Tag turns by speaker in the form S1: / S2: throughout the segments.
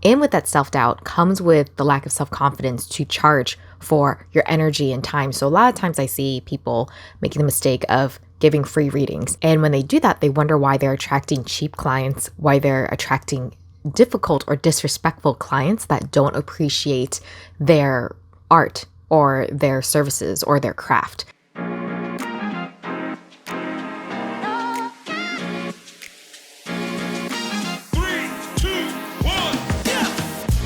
S1: And with that self-doubt comes with the lack of self-confidence to charge for your energy and time. So a lot of times I see people making the mistake of giving free readings. And when they do that, they wonder why they're attracting cheap clients, why they're attracting difficult or disrespectful clients that don't appreciate their art or their services or their craft.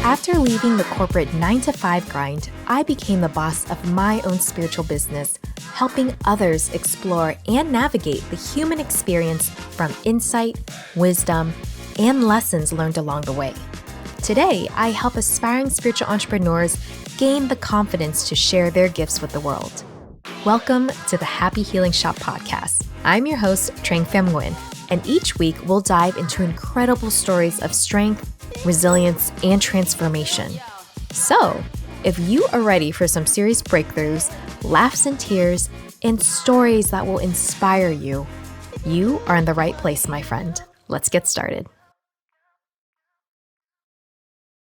S1: After leaving the corporate 9-to-5 grind, I became the boss of my own spiritual business, helping others explore and navigate the human experience from insight, wisdom, and lessons learned along the way. Today, I help aspiring spiritual entrepreneurs gain the confidence to share their gifts with the world. Welcome to the Happy Healing Shop podcast. I'm your host, Trang Pham Nguyen, and each week we'll dive into incredible stories of strength, resilience, and transformation. So, if you are ready for some serious breakthroughs, laughs and tears, and stories that will inspire you, you are in the right place, my friend. Let's get started.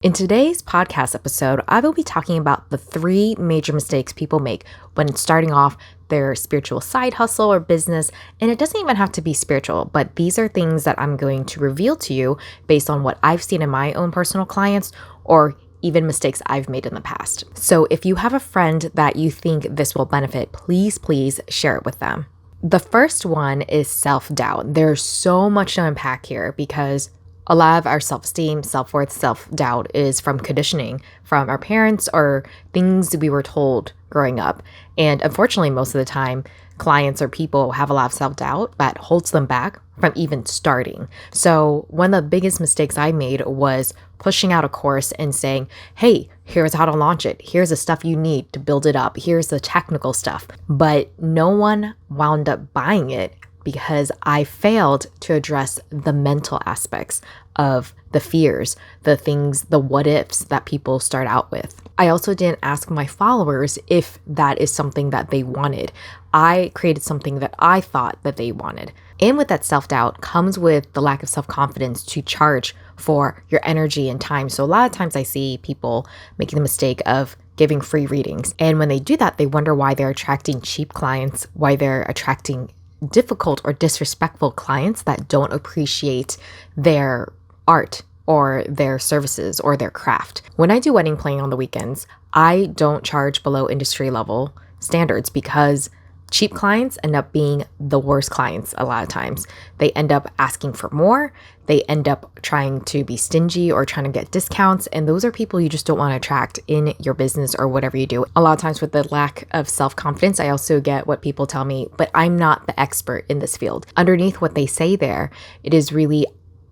S1: In today's podcast episode, I will be talking about the 3 major mistakes people make when starting off their spiritual side hustle or business. And it doesn't even have to be spiritual, but these are things that I'm going to reveal to you based on what I've seen in my own personal clients or even mistakes I've made in the past. So if you have a friend that you think this will benefit, please share it with them. The first one is self-doubt. There's so much to unpack here because a lot of our self-esteem, self-worth, self-doubt is from conditioning from our parents or things we were told growing up. And unfortunately, most of the time, clients or people have a lot of self-doubt that holds them back from even starting. So one of the biggest mistakes I made was pushing out a course and saying, hey, here's how to launch it. Here's the stuff you need to build it up. Here's the technical stuff. But no one wound up buying it because I failed to address the mental aspects of the fears, the things, the what ifs that people start out with. I also didn't ask my followers if that is something that they wanted. I created something that I thought that they wanted. And with that self-doubt comes with the lack of self-confidence to charge for your energy and time. So a lot of times I see people making the mistake of giving free readings. And when they do that, they wonder why they're attracting cheap clients, why they're attracting difficult or disrespectful clients that don't appreciate their art or their services or their craft. When I do wedding planning on the weekends, I don't charge below industry level standards because cheap clients end up being the worst clients a lot of times. They end up asking for more. They end up trying to be stingy or trying to get discounts. And those are people you just don't want to attract in your business or whatever you do. A lot of times with the lack of self-confidence, I also get what people tell me, but I'm not the expert in this field. Underneath what they say there, it is really,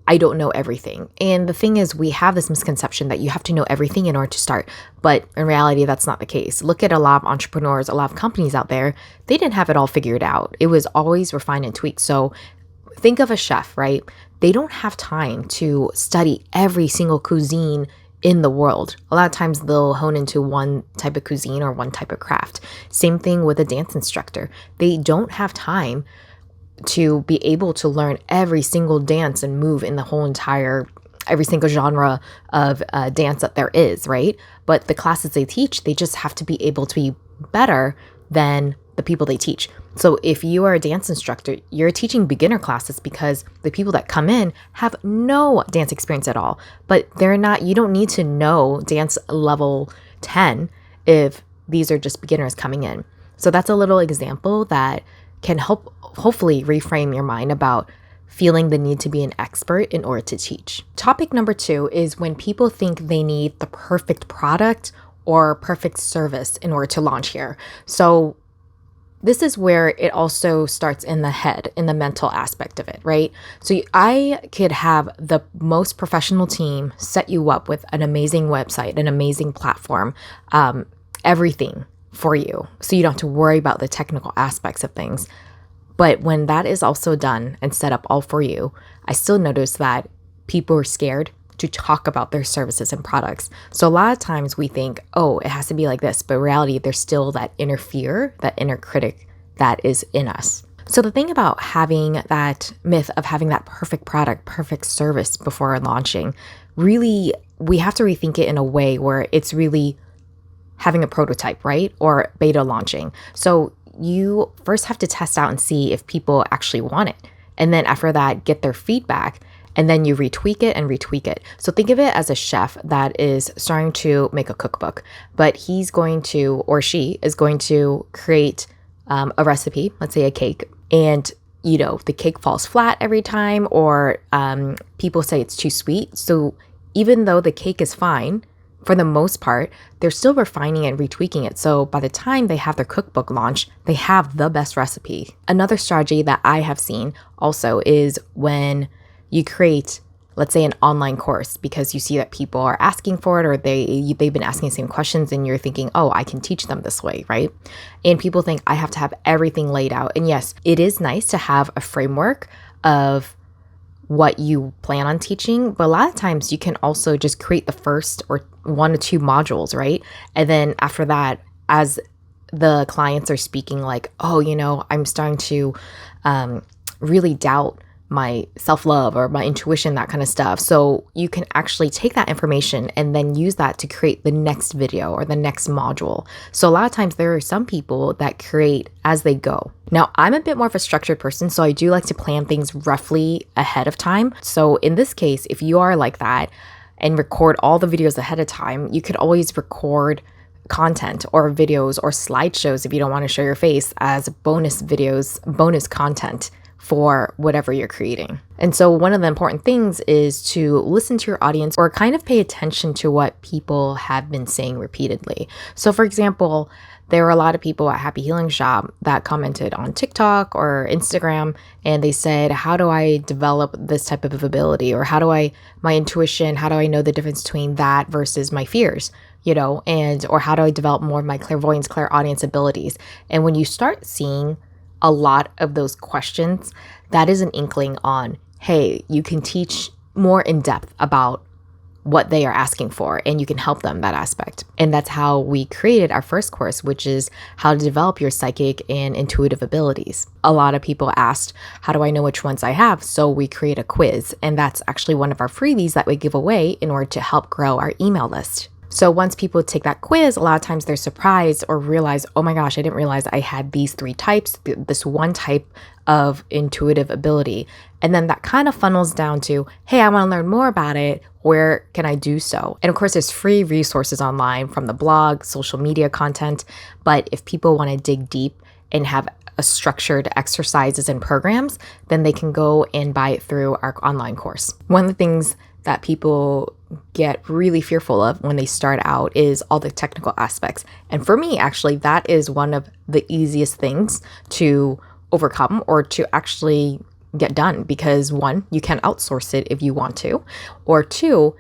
S1: I don't know everything. And the thing is, we have this misconception that you have to know everything in order to start. But in reality, that's not the case. Look at a lot of entrepreneurs, a lot of companies out there. They didn't have it all figured out. It was always refined and tweaked. So think of a chef, right? They don't have time to study every single cuisine in the world. A lot of times they'll hone into one type of cuisine or one type of craft. Same thing with a dance instructor. They don't have time to be able to learn every single dance and move in the whole entire, every single genre of dance that there is, right? But the classes they teach, they just have to be able to be better than the people they teach. So if you are a dance instructor, you're teaching beginner classes because the people that come in have no dance experience at all. But you don't need to know dance level 10 if these are just beginners coming in. So that's a little example that can hopefully reframe your mind about feeling the need to be an expert in order to teach. Topic number 2 is when people think they need the perfect product or perfect service in order to launch here. So this is where it also starts in the head, in the mental aspect of it, right? So I could have the most professional team set you up with an amazing website, an amazing platform, everything for you. So you don't have to worry about the technical aspects of things. But when that is also done and set up all for you, I still notice that people are scared to talk about their services and products. So a lot of times we think, oh, it has to be like this. But in reality, there's still that inner fear, that inner critic that is in us. So the thing about having that myth of having that perfect product, perfect service before launching really we have to rethink it in a way where it's really having a prototype, right? Or beta launching. So you first have to test out and see if people actually want it. And then after that, get their feedback. And then you retweak it and retweak it. So think of it as a chef that is starting to make a cookbook, but he's going to, or she is going to create a recipe, let's say a cake. And the cake falls flat every time, or people say it's too sweet. So even though the cake is fine, for the most part, they're still refining it and retweaking it. So by the time they have their cookbook launch, they have the best recipe. Another strategy that I have seen also is when you create, let's say, an online course because you see that people are asking for it, or they've been asking the same questions, and you're thinking, oh, I can teach them this way, right? And people think I have to have everything laid out. And yes, it is nice to have a framework of what you plan on teaching, but a lot of times you can also just create the first or 1 or 2 modules, right? And then after that, as the clients are speaking like, oh, I'm starting to really doubt my self-love or my intuition, that kind of stuff. So you can actually take that information and then use that to create the next video or the next module. So a lot of times there are some people that create as they go. Now, I'm a bit more of a structured person, so I do like to plan things roughly ahead of time. So in this case, if you are like that and record all the videos ahead of time, you could always record content or videos or slideshows if you don't want to show your face as bonus videos, bonus content for whatever you're creating. And so one of the important things is to listen to your audience or kind of pay attention to what people have been saying repeatedly. So for example, there were a lot of people at Happy Healing Shop that commented on TikTok or Instagram, and they said, how do I develop this type of ability? Or my intuition, how do I know the difference between that versus my fears? Or how do I develop more of my clairvoyance, clairaudience abilities? And when you start seeing a lot of those questions, that is an inkling on, hey, you can teach more in depth about what they are asking for, and you can help them that aspect. And that's how we created our first course, which is how to develop your psychic and intuitive abilities. A lot of people asked, how do I know which ones I have? So we create a quiz, and that's actually one of our freebies that we give away in order to help grow our email list. So once people take that quiz, a lot of times they're surprised or realize, oh my gosh, I didn't realize I had these 3 types, this one type of intuitive ability. And then that kind of funnels down to, hey, I want to learn more about it. Where can I do so? And of course, there's free resources online from the blog, social media content. But if people want to dig deep and have a structured exercises and programs, then they can go and buy it through our online course. One of the things that people get really fearful of when they start out is all the technical aspects. And for me, actually, that is one of the easiest things to overcome or to actually get done, because 1, you can outsource it if you want to, or 2,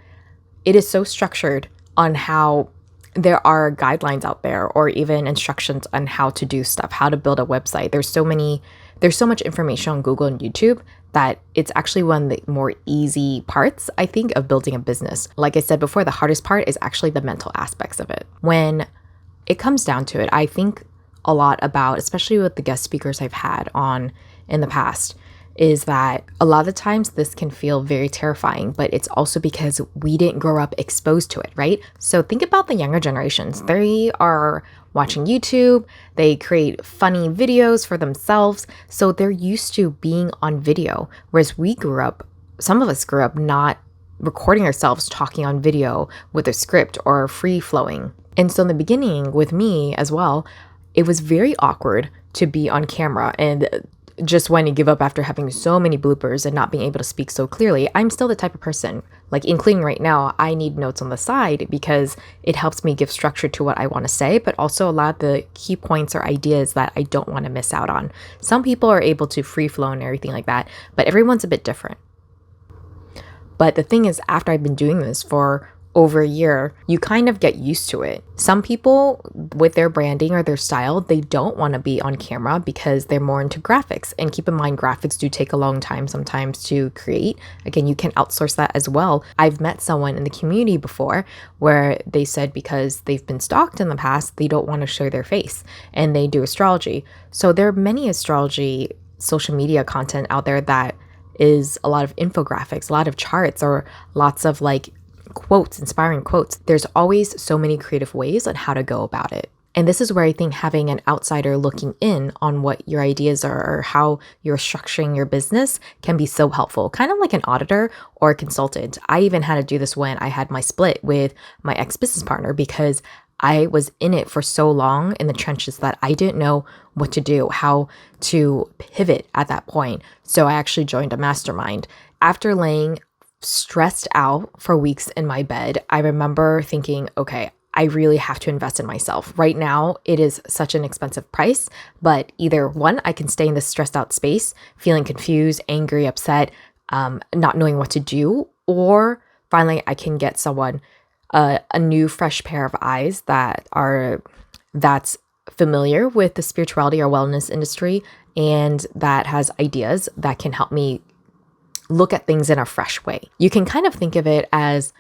S1: it is so structured on how there are guidelines out there or even instructions on how to do stuff, how to build a website. There's so much information on Google and YouTube that it's actually one of the more easy parts, I think, of building a business. Like I said before, the hardest part is actually the mental aspects of it. When it comes down to it, I think a lot about, especially with the guest speakers I've had on in the past, is that a lot of the times this can feel very terrifying, but it's also because we didn't grow up exposed to it, right? So think about the younger generations. They are watching YouTube, they create funny videos for themselves, so they're used to being on video. Whereas some of us grew up not recording ourselves talking on video with a script or free flowing. And so in the beginning with me as well, it was very awkward to be on camera and just want to give up after having so many bloopers and not being able to speak so clearly. I'm still the type of person, like including right now, I need notes on the side because it helps me give structure to what I want to say, but also a lot of the key points or ideas that I don't want to miss out on. Some people are able to free flow and everything like that, but everyone's a bit different. But the thing is, after I've been doing this for over a year, you kind of get used to it. Some people with their branding or their style, they don't want to be on camera because they're more into graphics. And keep in mind, graphics do take a long time sometimes to create. Again, you can outsource that as well. I've met someone in the community before where they said because they've been stalked in the past, they don't want to show their face, and they do astrology. So there are many astrology social media content out there that is a lot of infographics, a lot of charts, or lots of like quotes, inspiring quotes. There's always so many creative ways on how to go about it. And this is where I think having an outsider looking in on what your ideas are or how you're structuring your business can be so helpful, kind of like an auditor or a consultant. I even had to do this when I had my split with my ex-business partner because I was in it for so long in the trenches that I didn't know what to do, how to pivot at that point. So I actually joined a mastermind. After laying stressed out for weeks in my bed, I remember thinking, okay, I really have to invest in myself. Right now, it is such an expensive price, but either one, I can stay in this stressed out space, feeling confused, angry, upset, not knowing what to do, or finally, I can get someone a new, fresh pair of eyes that's familiar with the spirituality or wellness industry and that has ideas that can help me look at things in a fresh way. You can kind of think of it as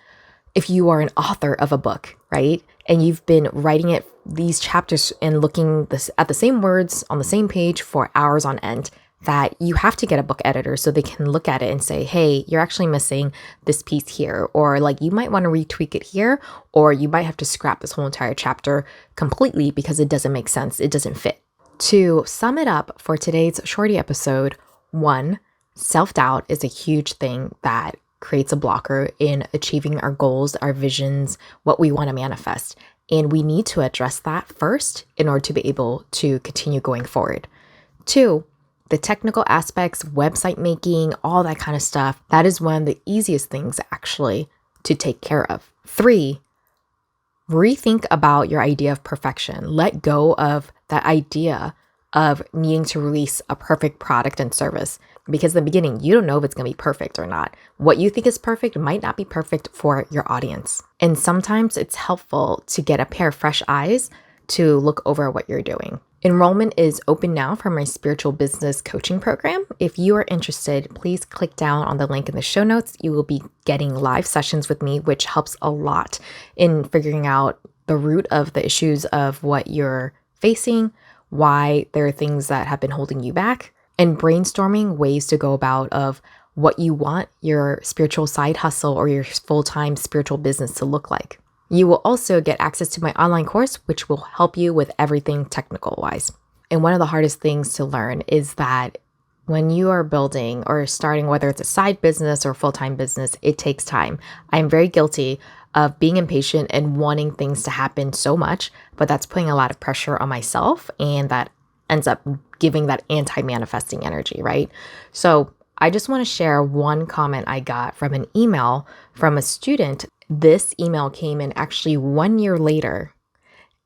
S1: if you are an author of a book, right? And you've been writing these chapters and looking at the same words on the same page for hours on end, that you have to get a book editor so they can look at it and say, hey, you're actually missing this piece here, or like you might want to retweak it here, or you might have to scrap this whole entire chapter completely because it doesn't make sense, it doesn't fit. To sum it up for today's shorty episode, 1, self-doubt is a huge thing that creates a blocker in achieving our goals, our visions, what we want to manifest. And we need to address that first in order to be able to continue going forward. 2, the technical aspects, website making, all that kind of stuff, that is one of the easiest things actually to take care of. 3, rethink about your idea of perfection. Let go of that idea of needing to release a perfect product and service. Because in the beginning, you don't know if it's going to be perfect or not. What you think is perfect might not be perfect for your audience. And sometimes it's helpful to get a pair of fresh eyes to look over what you're doing. Enrollment is open now for my spiritual business coaching program. If you are interested, please click down on the link in the show notes. You will be getting live sessions with me, which helps a lot in figuring out the root of the issues of what you're facing, why there are things that have been holding you back, and brainstorming ways to go about of what you want your spiritual side hustle or your full-time spiritual business to look like. You will also get access to my online course, which will help you with everything technical-wise. And one of the hardest things to learn is that when you are building or starting, whether it's a side business or full-time business, it takes time. I am very guilty of being impatient and wanting things to happen so much, but that's putting a lot of pressure on myself, and that ends up giving that anti-manifesting energy, right? So I just want to share one comment I got from an email from a student. This email came in actually 1 year later,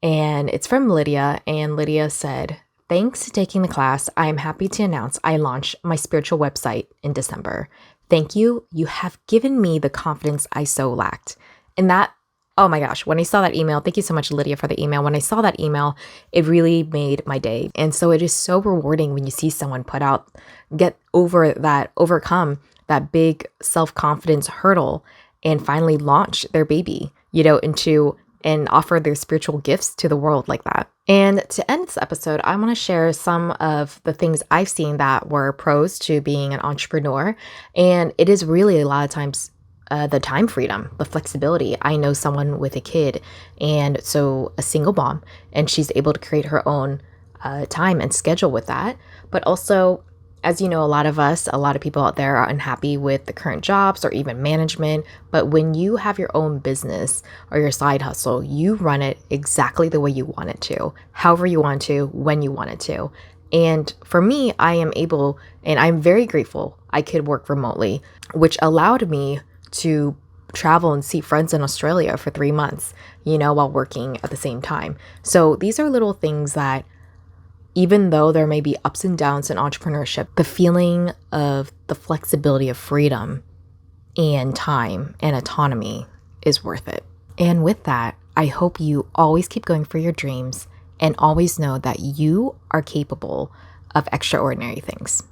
S1: and it's from Lydia. And Lydia said, thanks for taking the class. I am happy to announce I launched my spiritual website in December. Thank you. You have given me the confidence I so lacked. And that, oh my gosh, when I saw that email, thank you so much, Lydia, for the email. When I saw that email, it really made my day. And so it is so rewarding when you see someone overcome that big self-confidence hurdle and finally launch their baby, into and offer their spiritual gifts to the world like that. And to end this episode, I want to share some of the things I've seen that were pros to being an entrepreneur. And it is really a lot of times the time freedom, the flexibility. I know someone with a kid, and so a single mom, and she's able to create her own time and schedule with that. But also, as you know, a lot of people out there are unhappy with the current jobs or even management. But when you have your own business or your side hustle, you run it exactly the way you want it to, however you want to, when you want it to. And for me, I am able, and I'm very grateful I could work remotely, which allowed me to travel and see friends in Australia for 3 months, while working at the same time. So these are little things that, even though there may be ups and downs in entrepreneurship, the feeling of the flexibility of freedom and time and autonomy is worth it. And with that, I hope you always keep going for your dreams and always know that you are capable of extraordinary things.